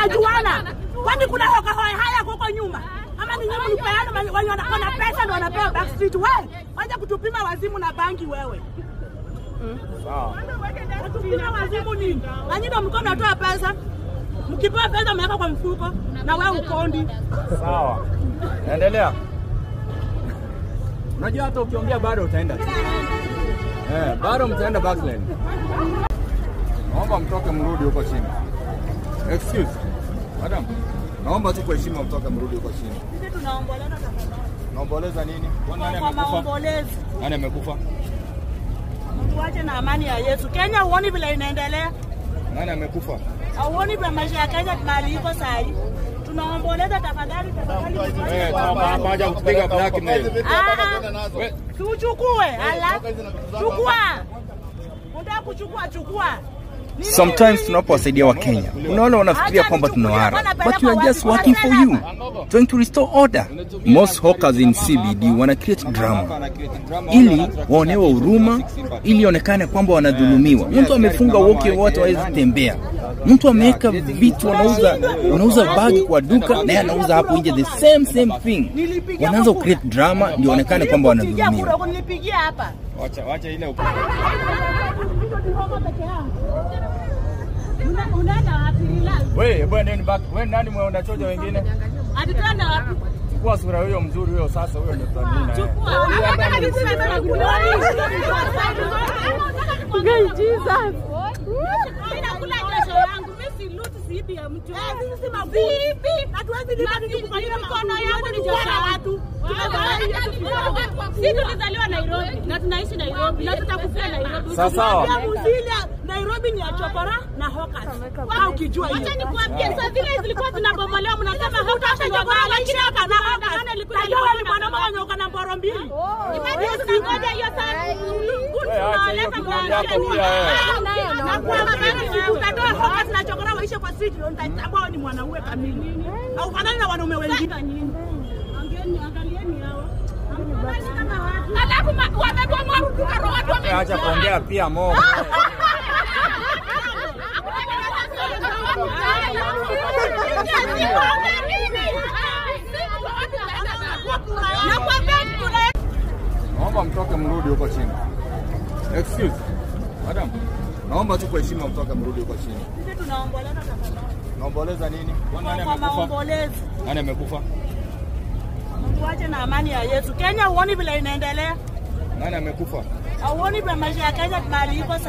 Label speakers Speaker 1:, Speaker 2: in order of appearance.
Speaker 1: mnajuana. Kwani kuna hoka haya huko nyuma? Ama ni nyinyi mpeana wana pesa ndio wanapewa backstreet wewe. Wacha kutupima wazimu na bangi wewe.
Speaker 2: Sawa.
Speaker 1: Kutupima wazimu nini? Na nyinyi ndio mko mnatoa pesa. Mkipewa pesa mmeweka kwa mfuko na wewe ukondi.
Speaker 2: Sawa. Endelea. Unajua hata ukiongea bado utaenda. Bado mtaenda backlane. Naomba mtoke mrudi huko chini. Excuse. Madam. Naomba tu kwa heshima mtoke mrudi huko chini.
Speaker 1: Sisi tunaomboleza tafadhali.
Speaker 2: Naomboleza nini?
Speaker 1: Nani amekufa?
Speaker 2: Nani amekufa?
Speaker 1: Tuache na amani ya Yesu. Kenya uone vile inaendelea.
Speaker 2: Nani amekufa?
Speaker 1: Uone vile maisha ya Kenya mali iko sahi. Tunaomboleza tafadhali.
Speaker 2: Haja kupiga blackmail.
Speaker 1: Tuchukue, ala. Chukua. Unataka kuchukua, chukua.
Speaker 3: Sometimes tunapowasaidia wa Kenya, unaona wanafikiria kwamba tunawara, but we are just working for you, trying to restore order. Most hawkers in CBD wana create drama ili waonewe huruma, ili onekane kwamba wanadhulumiwa. Mtu amefunga wote hawezi tembea. Mtu ameweka vitu wanauza bagi kwa duka na yeye anauza hapo nje the same thing. Wanaanza create drama ndio onekane kwamba wanadhulumiwa.
Speaker 1: Nilipigia hapa.
Speaker 2: Wacha ile
Speaker 1: Unaenda wapi?
Speaker 2: Wewe bwana nini back? Wewe nani unachoja wengine?
Speaker 1: Atutaenda wapi?
Speaker 2: Chukua sura hiyo mzuri huyo sasa huyo ndio tunanina.
Speaker 1: Chukua. Anataka niseme sana kuloni. Jesus. Ninakula jasho yangu. Mimi si loot siibi ya mtu. Sisi si mabibi. Hatuwezi lipa kitu kwa mikono yangu ni jasho ya watu. Sisi tulizaliwa Nairobi na tunaishi Nairobi na tutakufia Nairobi.
Speaker 2: Sawa.
Speaker 1: Nairobi ni ya chokora na hawkers. Kwa ukijua hiyo. Acha nikwambie sasa vile zilikuwa zinabomolewa mnasema hautasha chokora lakini hapa na hawkers ilikuwa ni mwanamke mwenye na mboro mbili. Imagine ngoja hiyo sana. Tunaleta na kwa maana utatoa hawkers na chokora waishe kwa street ndio nitambua ni mwanaume kamili. Au fanani na wanaume wengine. Angalieni hao. Alafu wamebomoa watu wame.
Speaker 2: Acha kuongea pia Mo. Naomba mtoke mrudi huko chini. Excuse. Madam. Naomba tu kwa heshima mtoke mrudi huko chini.
Speaker 1: Sisi tunaomboleza tafadhali.
Speaker 2: Naomboleza nini? Nani amekufa? Nani amekufa?
Speaker 1: Tuache na amani ya Yesu. Kenya uone vile inaendelea.
Speaker 2: Nani amekufa?
Speaker 1: Uone vile maisha ya Kenya mali iko